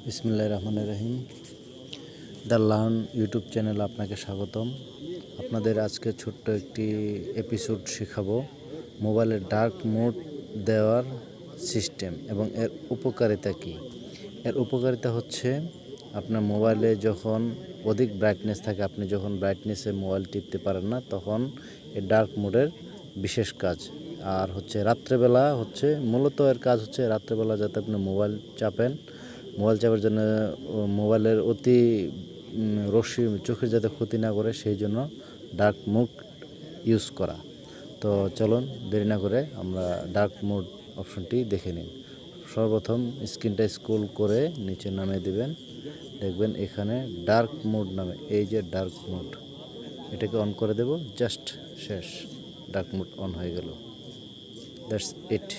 বিসমিল্লাহির রহমানির রহিম। The learned YouTube চ্যানেলে আপনাকে স্বাগতম। আপনাদের আজকে ছোট্ট একটি এপিসোড শেখাবো মোবাইলের ডার্ক মোড দেওয়ার সিস্টেম এবং এর উপকারিতা কী। এর উপকারিতা হচ্ছে আপনার মোবাইলে যখন অধিক ব্রাইটনেস থাকে, আপনি যখন ব্রাইটনেসে মোবাইল টিপতে পারেন না, তখন এই ডার্ক মোডের বিশেষ কাজ। আর হচ্ছে রাত্রেবেলা হচ্ছে মূলত এর কাজ হচ্ছে রাত্রেবেলা যাতে আপনি মোবাইল চাপার জন্য মোবাইলের অতি রশ্মি চোখের যাতে ক্ষতি না করে, সেই জন্য ডার্ক মোড ইউজ করা। তো চলুন দেরি না করে আমরা ডার্ক মোড অপশনটি দেখে নিন। সর্বপ্রথম স্ক্রিনটা স্ক্রল করে নিচে নামিয়ে দেবেন, দেখবেন এখানে ডার্ক মোড নামে এই যে ডার্ক মোড, এটাকে অন করে দেব। জাস্ট শেষ, ডার্ক মোড অন হয়ে গেল। That's it.